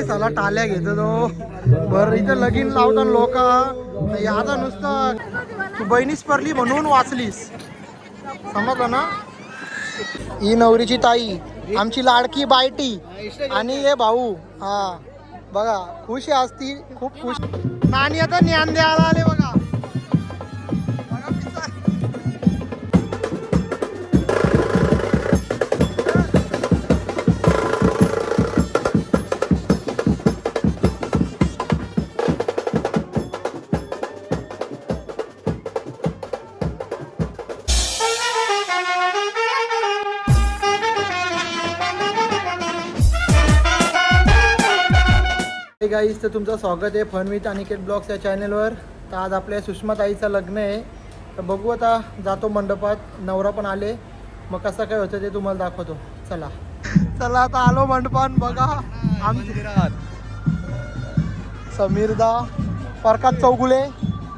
साला टाल्या घेतो तो बरं इथं लगीन लावता लोक आता नुसतं तू बहिणीच पडली म्हणून वाचलीस समजलं ना. ही नवरीची ताई आमची लाडकी बायटी आणि हे भाऊ हा बघा खुश आहे असती खूप खुश. नानी आता ज्ञान द्यायला आले बघा. गाईज तर तुमचं स्वागत आहे फन विथ अनिकेत ब्लॉग्स या चॅनलवर. तर आज आपल्या सुषमाताईचं लग्न आहे तर बघू आता जातो मंडपात. नवरा पण आले मग कसं काय होतं ते तुम्हाला दाखवतो. चला चला आता आलो मंडपात. बघा आमचे समीरदा प्रकाश चौगुले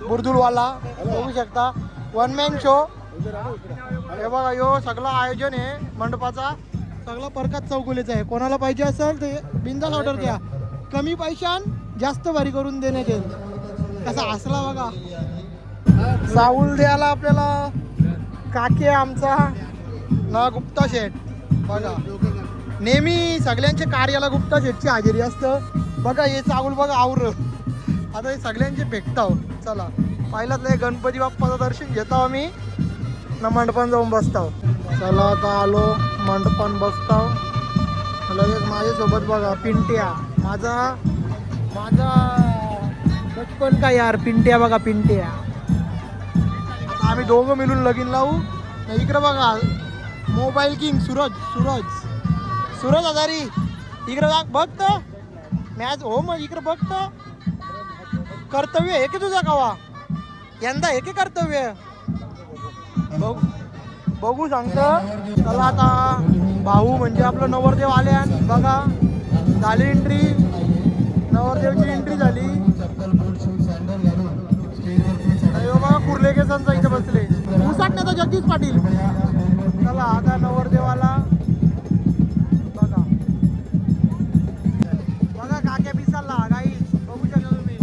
बुरदुलवाला बघू शकता वन मॅन शो. हे बघा यो सगळं आयोजन आहे मंडपाचा सगळं प्रकाश चौगुलेचं आहे. कोणाला पाहिजे असेल ते बिंदास ऑर्डर द्या. कमी पैशान जास्त भारी करून देण्यात येईल. कसा हसला बघा. साऊल द्यायला आपल्याला काके आमचा ना गुप्ता शेठ बघा नेहमी सगळ्यांच्या कार्याला गुप्ता शेठची हजेरी असतं. बघा हे चावल बघा आवर आता हे सगळ्यांचे भेटताव. चला पहिलाच गणपती बाप्पाचं दर्शन घेतो आम्ही ना मंडपान जाऊन बसताव. चला आता आलो मंडपान बसताव. लगेच माझ्यासोबत बघा पिंट्या माझा बचपन का यार पिंट्या बघा पिंट्या. आता आम्ही दोघं मिळून लगीन लावू. इकडं बघा मोबाईल किंग सूरज हजारी इकडं बघत मॅच हो मग इकडं बघत. कर्तव्य आहे की तुझा कवा यंदा आहे की कर्तव्य बघू सांगतं. चला आता भाऊ म्हणजे आपलं नवरदेव आले आणि बघा झाली एंट्री. नवरदेवची एंट्री झाली. बघा कुर्ले केसांचा इथे बसले उसाटण्याचा जगदीश पाटील. चला आता नवरदेवाला बघा बघा काक्या पिसाला गाई बघू शकता तुम्ही.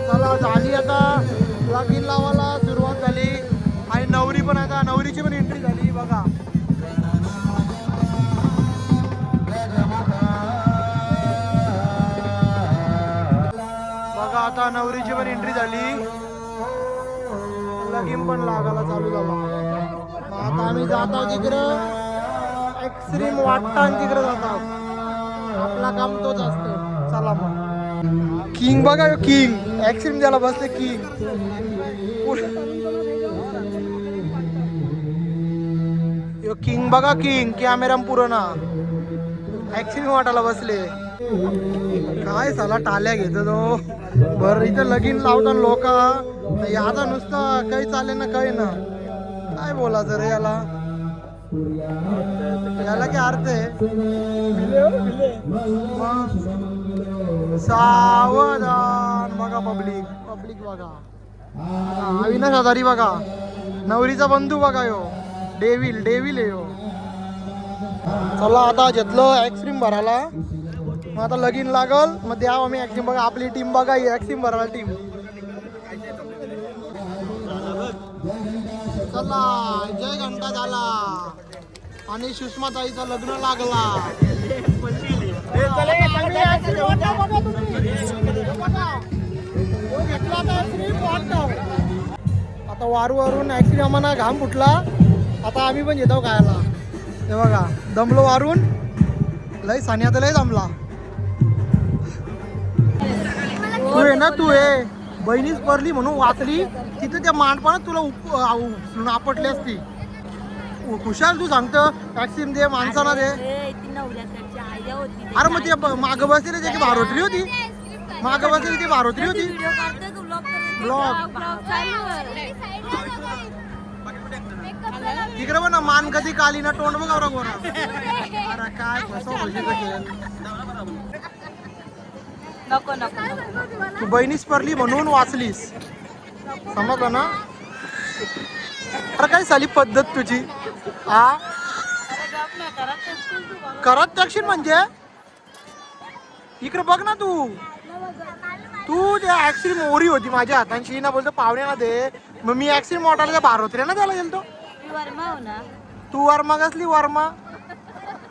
चला झाली आता लगीन लावायला सुरुवात झाली आणि नवरी पण आता नवरीची पण एंट्री झाली बघा. बघा आता नवरीची पण एंट्री झाली. लगीन पण लागायला चालू झाला. आता आम्ही जातो तिकडं एक्स्ट्रीम वाटता तिकडे जातो. आपला काम तोच असतो. चला मग किंग बघा किंग एक्स्ट्रीम द्यायला बसले किंग. किंग बघा किंग कॅमेरा पुरणा ऍक्च्युली वाटायला बसले. काय साला टाल्या घेतो तो बरं इथं लगीन लावता लोक आता नुसतं काही चाले ना काही ना काय बोलायचं रे याला काय अर्थ आहे. सावधान बघा पब्लिक बघा. अविनाश हजारी बघा नवरीचा बंधू बघा यो डेविल येऊ. चला आता घेतलं ऍक्स्ट्रीम भरायला. मग आता लगीन लागल मग द्यावं आम्ही ऍक्स्ट्रीम. बघा आपली टीम बघा ही ऍक्स्ट्रीम भरायला टीम. चला जय घंटा झाला आणि सुषमाताईचं लग्न लागला. आता वारून ऍक्च्युली आम्हाला घाम फुटला. आता आम्ही पण येतो खायला. हे बघा दमलो वारून लय सानिया तर लय दमला. तू आहे ना तू आहे बहिणीच पडली म्हणून वाचली. तिथे त्या मांडपानात तुला आपटली असती. खुशाल तू सांगतो टॅक्सीम दे माणसाला दे. अरे मग ते मागं बसलेली त्याची भारोत्री होती. मागं बसलेली ती भारोत्री होती. ब्लॉग तिकडे पण मान कधी काली ना तोंड बघा गोरा. अरे काय नको तू बहिणीच पडली म्हणून वाचलीस समजलं ना. अरे काय साली पद्धत तुझी हा अरे गप ना करा तू बघ. करत टाकशील म्हणजे इकडे बघ ना तू तू जे ऍक्सिडेंट मोरी होती माझ्या हातांची ना बोलतो पाहुण्याला दे मग मी ऍक्सिडेंट मोठाला बारोत्र्या ना त्याला गेलतो मी वर्मा हो ना तू वर्मा कसली वर्मा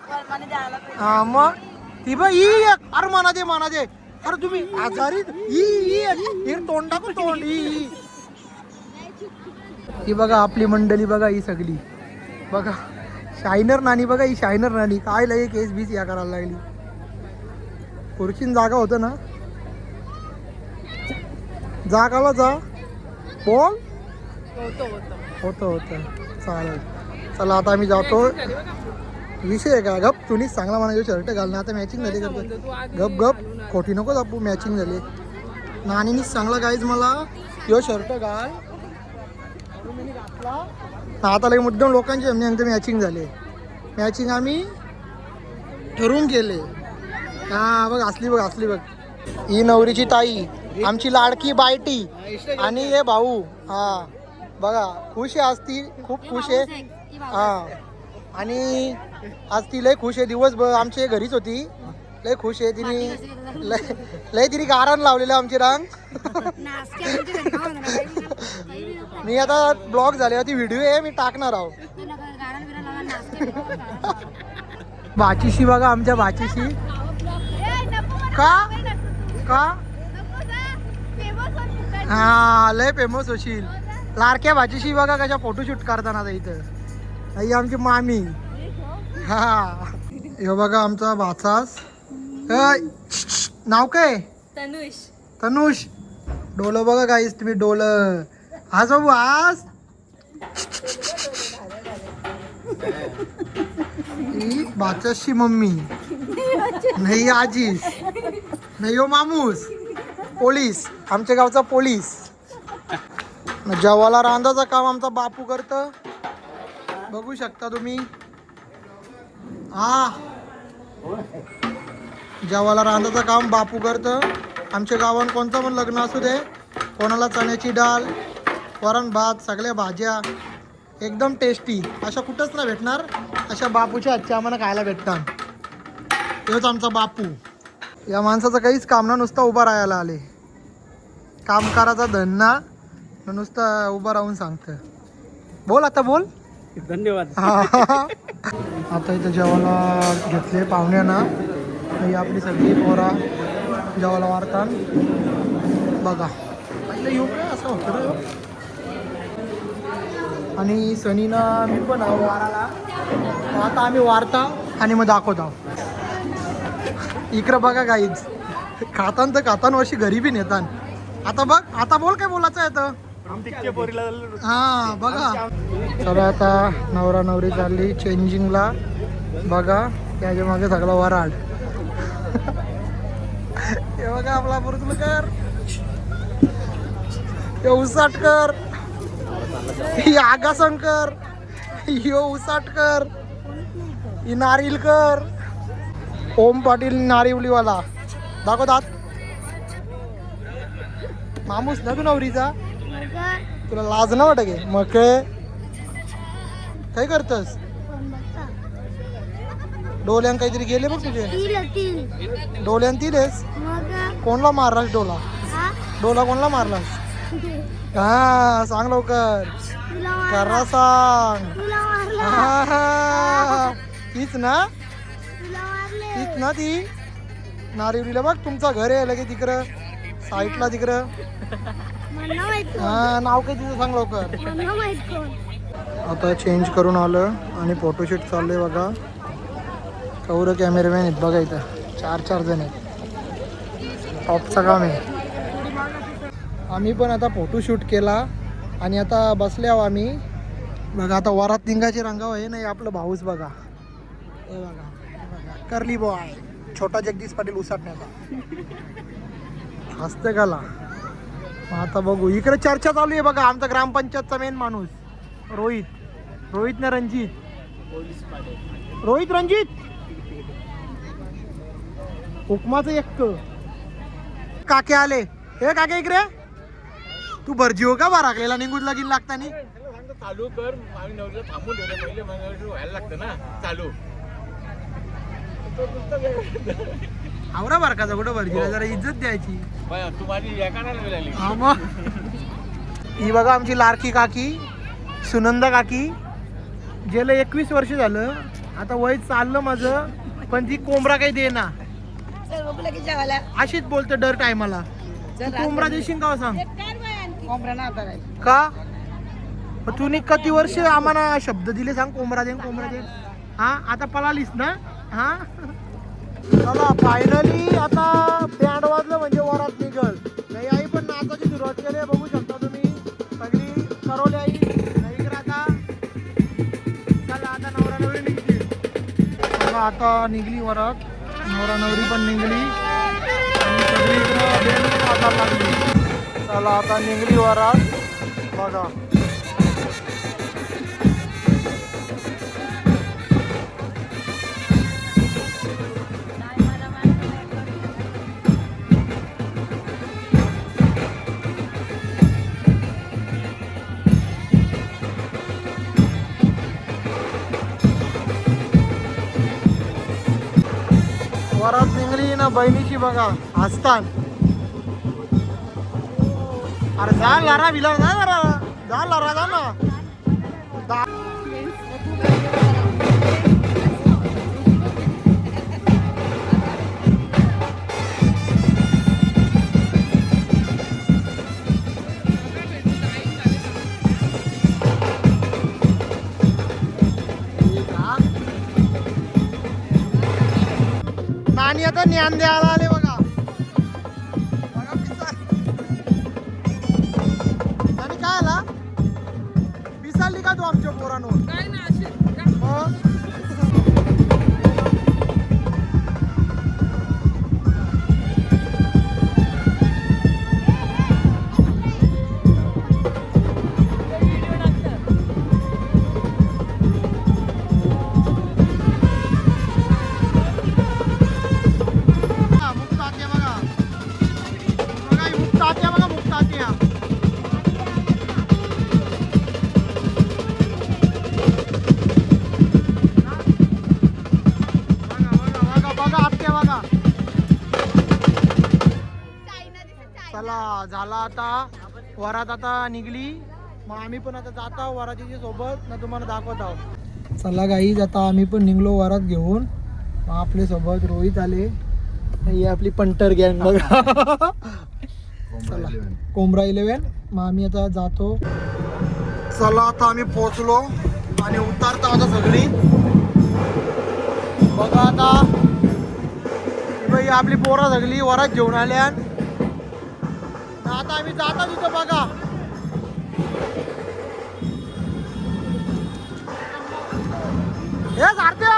वर्माने द्यायला पाहिजे. हा मग ती बघ ही एक अरे म्हणा दे अरे तुम्ही आजारी ही तोंड टाकू तोंड ही बघा आपली मंडळी बघा ही सगळी बघा शायनर नानी बघा ही शायनर नानी काय लगे केस बीस या करायला लागली खुर्चीन जागा होतं ना जागाला जा बोल होतं चालेल चला आता आम्ही जातो विषय आहे का गप तुम्हीच चांगला म्हणा शर्ट घालणं आता मॅचिंग झाली करतो गप खोटी नको दापू मॅचिंग झाली नानीनीच चांगला गाईज मला यो शर्ट घाल घातला आता लगे मुद्दाम लोकांची आमची मॅचिंग झाले मॅचिंग आम्ही ठरवून केले हा बघ असली बघ ही नवरीची ताई आमची लाडकी बायटी आणि हे भाऊ हा बघा खुश आहे आज ती खूप खुश आहे हा आणि आज ती लय खुश आहे दिवसभर आमच्या घरीच होती लय खुश आहे तिने लय तिने गारण लावलेलं आमची रांग मी आता ब्लॉग झाले ती व्हिडिओ आहे मी टाकणार आहो भाचीशी बघा आमच्या भाचीशी का हा लय फेमस होशील लाडक्या भाचीशी बघा कशा फोटोशूट करताना इथं ही आमची मामी हा हे बघा आमचा भाचास नाव काय तनुष डोलं बघा गाईस तुम्ही डोलं आज बाबू आज ही भाच्याशी मम्मी नाही आजीस नाही हो मामूस पोलीस आमच्या गावचा पोलीस जेवाला रांधाचं काम आमचा बापू करतं बघू शकता तुम्ही हा जेवाला रांधाचं काम बापू करतं आमच्या गावात कोणतं पण लग्न असू दे कोणाला चण्याची डाळ वरण भात सगळ्या भाज्या एकदम टेस्टी अशा कुठंच नाही भेटणार अशा बापूच्या हातच्या आम्हाला खायला भेटतात हेच आमचा बापू या माणसाचं काहीच काम ना नुसतं उभं राहायला आले काम करायचा धन्ना नुसतं उभं राहून सांगतं बोल आता बोल धन्यवाद आता इथं जेवायला घेतले पाहुण्यांना ही आपली सगळी पोरा जेवायला वारतात बघा येऊ काय असं होतं रे आणि सनीना मी पण आहो वाराला आता आम्ही वारता आणि मग दाखवतो इकडं बघा गाईज खातान वर्षी घरी बी नेतान आता बघ आता बोल काय बोलायचं आहे तर हा बघा चला आता नवरा नवरी चालली चेंजिंगला बघा त्याच्या मागे सगळा वराड हे बघा आपला बुरतुलकर हे उसाटकर ही आगाशंकर यो उसाटकर ही नारिलकर ओम पाटील नारिवलीवाला दाखवतात मामूस ना तू नवरीचा तुला लाज ना वाटत गे मग काय करतस डोल्यान काहीतरी गेले बघ तुझे डोल्यान तिलेस कोणला मारलास डोला कोणला मारलास हा सांग लवकर करा सांग तीच ना ती नारिवलीला बघ तुमचं घर आहे लगे तिकडं साईडला तिकडं हा नाव काय तिचं सांग लवकर आता चेंज करून आलं आणि फोटोशूट चाललंय बघा कौर कॅमेरामॅन आहेत बघा इथं 4 जण आहेत टॉपचं काम आहे आम्ही पण आता फोटोशूट केला आणि आता बसले आहो आम्ही बघा आता वरात निघायची रंगाव आहे नाही आपलं भाऊच बघा हे बघा करली बॉय छोटा जगदीश पाटील उसाटण्याचा हसते गाला आता बघू इकडे चर्चा चालू आहे बघा आमचा ग्रामपंचायतचा मेन माणूस रोहित ना रोहित रणजित हुकमाचं एक काके आले हे काके इकडे तू भरजी हो का बाराकलेला निघून लागीन लागतानी चालू कर आम्ही नवरीला थांबून ठेवलं पहिले मग व्हायला लागतं ना चालू आवरा बारकाचा कुठं भरजीला जरा इज्जत द्यायची. तू माझी या कानाला मिळाली. हा मग ही बघा आमची लाडकी काकी सुनंदा काकी. गेलं 21 वर्ष झालं आता वय चाललं माझं पण ती कोंबडा काही दे ना. चल बघूला की जेवायला. अशीच बोलते दर टायमाला. कोंबडा देशील का हो सांग. कोंबडा ना आता काय. का मग तुम्ही किती वर्ष आम्हाला शब्द दिले सांग कोंबडा दे कोंबडा दे. हा आता पळालीस ना. हा चला फायनली आता बँड वाजलं म्हणजे वरात निघल. नाही आई पण नाचाची सुरुवात केली बघू शकता तुम्ही सगळी करवली आई नाही तर आता चला आता नवरा नवरी निघतील. बघा आता निघली वरात नवरा नवरी पण निघली आणि सगळीकडं बँड वाजायला लागली. चला आता निघली वरात बघा. वरात निघली ना बहिणीची बघा हसतान. अरे जा लारा बिला जा जरा जा लारा जा ना. नानी आता ज्ञान द्यायला आले बघा. बघा पिसाल आणि काय आला पिसाली का तू आमच्या पोरांवर काय ना झाला आता वरात आता निघली मग आम्ही पण आता जात आहोत वरातीच्या सोबत ना तुम्हाला दाखवत आहोत. चला गाईज आता आम्ही पण निघलो वरात घेऊन. मग आपल्या सोबत रोहित आले ही आपली पंटर गँग बघा. चला कोंबडा 11. मग आम्ही आता जातो. चला आता आम्ही पोहोचलो आणि उतारतो आता सगळी बघा. आता आपली पोरं सगळी वरात घेऊन आल्या. आता आम्ही जाता तिथं बघा. हे सारख्या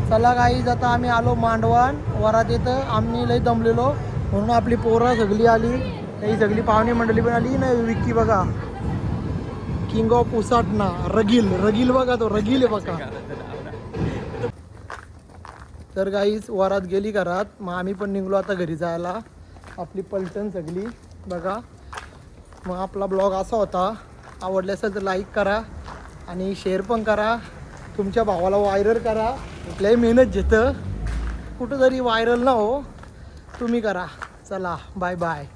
चला गाईज आता आम्ही आलो मांडवण वरात येतं. आम्ही लई दमलेलो म्हणून आपली पोरं सगळी आली. ही सगळी पाहुणे मंडळी पण आली ना. विक्की बघा किंग ऑफ उसाटणा रगील रगील बघा तो रगील आहे बघा. तर गाईच वरात गेली घरात, मग आम्ही पण निघलो आता घरी जायला. आपली पलटण सगळी बघा. मग आपला ब्लॉग असा होता, आवडला असेल तर लाईक करा आणि शेअर पण करा. तुमच्या भावाला व्हायरल करा. कुठल्याही मेहनत घेतं, कुठंतरी व्हायरल ना हो, तुम्ही करा. चला बाय बाय.